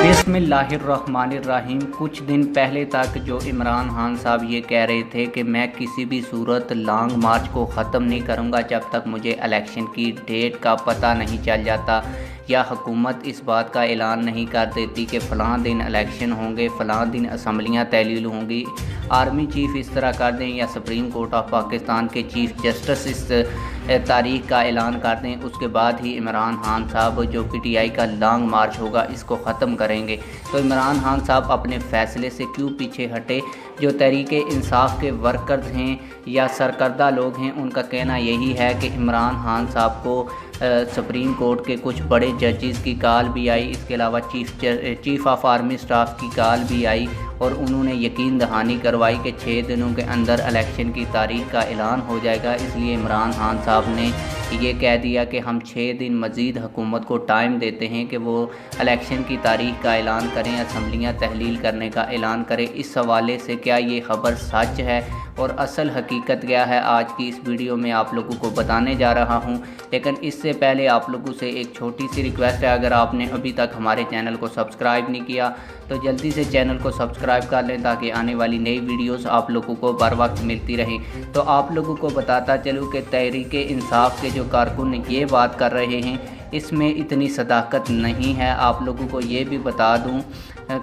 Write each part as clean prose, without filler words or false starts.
बिस्मिल्लाहिर्रहमानिर्रहीम। कुछ दिन पहले तक जो इमरान खान साहब ये कह रहे थे कि मैं किसी भी सूरत लॉन्ग मार्च को ख़त्म नहीं करूँगा जब तक मुझे इलेक्शन की डेट का पता नहीं चल जाता या हुकूमत इस बात का ऐलान नहीं कर देती कि फ़लाँ दिन इलेक्शन होंगे, फ़लाँ दिन असम्बलियाँ तहलील होंगी, आर्मी चीफ़ इस तरह कर दें या सुप्रीम कोर्ट ऑफ पाकिस्तान के चीफ़ जस्टिस इस तारीख का ऐलान कर दें, उसके बाद ही इमरान खान साहब जो PTI का लॉन्ग मार्च होगा इसको ख़त्म करेंगे। तो इमरान खान साहब अपने फ़ैसले से क्यों पीछे हटे? जो तहरीके इंसाफ के वर्कर्स हैं या सरकर्दा लोग हैं उनका कहना यही है कि इमरान खान साहब को सुप्रीम कोर्ट के कुछ बड़े जजेस की कॉल भी आई, इसके अलावा चीफ़ ऑफ आर्मी स्टाफ की कॉल भी आई और उन्होंने यकीन दहानी करवाई कि 6 दिनों के अंदर इलेक्शन की तारीख का ऐलान हो जाएगा। इसलिए इमरान खान साहब ने ये कह दिया कि हम 6 दिन मज़ीद हुकूमत को टाइम देते हैं कि वो इलेक्शन की तारीख का ऐलान करें, असम्बलियाँ तहलील करने का ऐलान करें। इस हवाले से क्या ये ख़बर सच है और असल हकीकत क्या है, आज की इस वीडियो में आप लोगों को बताने जा रहा हूं। लेकिन इससे पहले आप लोगों से एक छोटी सी रिक्वेस्ट है, अगर आपने अभी तक हमारे चैनल को सब्सक्राइब नहीं किया तो जल्दी से चैनल को सब्सक्राइब कर लें ताकि आने वाली नई वीडियोस आप लोगों को बर वक्त मिलती रहें। तो आप लोगों को बताता चलूँ कि तहरीके इंसाफ के जो कारकुन ये बात कर रहे हैं इसमें इतनी सदाकत नहीं है। आप लोगों को ये भी बता दूं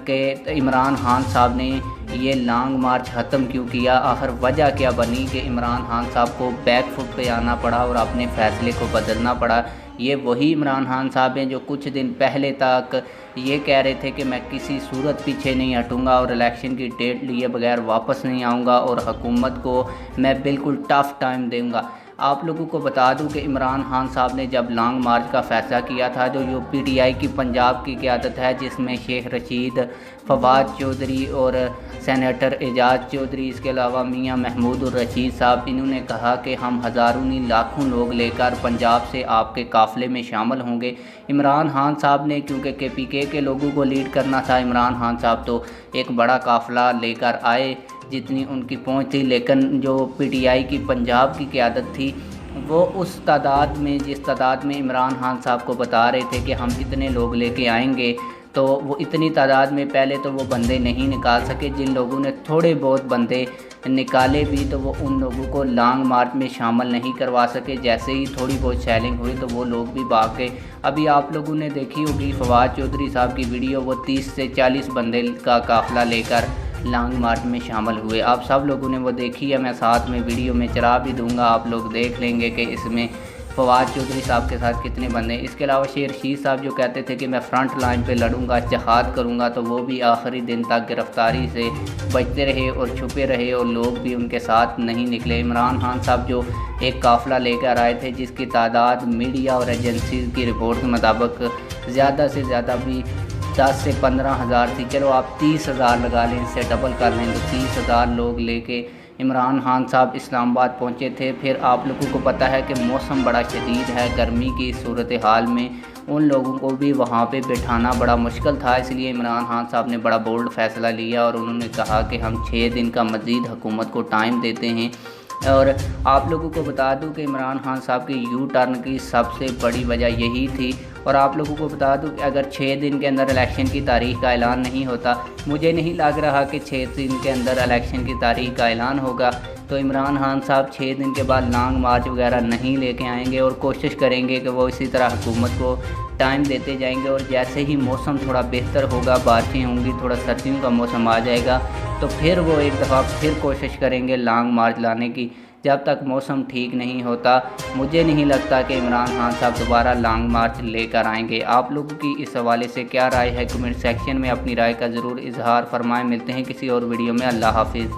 कि इमरान खान साहब ने ये लॉन्ग मार्च ख़त्म क्यों किया, आखिर वजह क्या बनी कि इमरान खान साहब को बैक फुट पे आना पड़ा और अपने फ़ैसले को बदलना पड़ा। ये वही इमरान खान साहब हैं जो कुछ दिन पहले तक ये कह रहे थे कि मैं किसी सूरत पीछे नहीं हटूंगा और इलेक्शन की डेट लिए बगैर वापस नहीं आऊँगा और हुकूमत को मैं बिल्कुल टफ़ टाइम दूँगा। आप लोगों को बता दूं कि इमरान खान साहब ने जब लॉन्ग मार्च का फ़ैसला किया था, जो PTI की पंजाब की क़यादत है जिसमें शेख रशीद, फवाद चौधरी और सेनेटर एजाज चौधरी, इसके अलावा मियां महमूद और रशीद साहब, इन्होंने कहा कि हम हज़ारों नहीं लाखों लोग लेकर पंजाब से आपके काफ़िले में शामिल होंगे। इमरान खान साहब ने क्योंकि KPK के लोगों को लीड करना था, इमरान खान साहब तो एक बड़ा काफ़िला लेकर आए जितनी उनकी पहुंच थी, लेकिन जो PTI की पंजाब की क़यादत थी वो उस तादाद में, जिस तादाद में इमरान खान साहब को बता रहे थे कि हम इतने लोग लेके आएंगे, तो वो इतनी तादाद में पहले तो वो बंदे नहीं निकाल सके। जिन लोगों ने थोड़े बहुत बंदे निकाले भी तो वो उन लोगों को लॉन्ग मार्च में शामिल नहीं करवा सके। जैसे ही थोड़ी बहुत सेलिंग हुई तो वो लोग भी भाग गए। अभी आप लोगों ने देखी होगी फवाद चौधरी साहब की वीडियो, वो 30 से 40 बंदे का काफ़िला लेकर लॉन्ग मार्च में शामिल हुए। आप सब लोगों ने वो देखी है, मैं साथ में वीडियो में चला भी दूंगा, आप लोग देख लेंगे कि इसमें फवाद चौधरी साहब के साथ कितने बंदे। इसके अलावा शेख रशीद साहब जो कहते थे कि मैं फ्रंट लाइन पे लड़ूंगा, जहाद करूंगा, तो वो भी आखिरी दिन तक गिरफ्तारी से बचते रहे और छुपे रहे और लोग भी उनके साथ नहीं निकले। इमरान खान साहब जो एक काफ़िला लेकर आए थे जिसकी तादाद मीडिया और एजेंसी की रिपोर्ट के मुताबिक ज़्यादा से ज़्यादा भी 10 से 15 हज़ार थी, चलो आप 30 हज़ार लगा लें, इससे डबल कर लें तो 30 हज़ार लोग लेके इमरान खान साहब इस्लामाबाद पहुंचे थे। फिर आप लोगों को पता है कि मौसम बड़ा शदीद है, गर्मी की सूरत हाल में उन लोगों को भी वहाँ पे बिठाना बड़ा मुश्किल था। इसलिए इमरान खान साहब ने बड़ा बोल्ड फ़ैसला लिया और उन्होंने कहा कि हम 6 दिन का मज़ीद हुकूमत को टाइम देते हैं। और आप लोगों को बता दूं कि इमरान खान साहब के यू टर्न की सबसे बड़ी वजह यही थी। और आप लोगों को बता दूं कि अगर 6 दिन के अंदर इलेक्शन की तारीख का ऐलान नहीं होता, मुझे नहीं लग रहा कि 6 दिन के अंदर इलेक्शन की तारीख का ऐलान होगा, तो इमरान खान साहब 6 दिन के बाद लॉन्ग मार्च वगैरह नहीं लेके आएंगे और कोशिश करेंगे कि वो इसी तरह हुकूमत को टाइम देते जाएंगे। और जैसे ही मौसम थोड़ा बेहतर होगा, बारिशें होंगी, थोड़ा सर्दियों का मौसम आ जाएगा, तो फिर वो एक दफ़ा फिर कोशिश करेंगे लॉन्ग मार्च लाने की। जब तक मौसम ठीक नहीं होता मुझे नहीं लगता कि इमरान खान साहब दोबारा लॉन्ग मार्च लेकर आएंगे। आप लोगों की इस हवाले से क्या राय है, कमेंट सेक्शन में अपनी राय का ज़रूर इजहार फरमाएं। मिलते हैं किसी और वीडियो में। अल्लाह हाफिज़।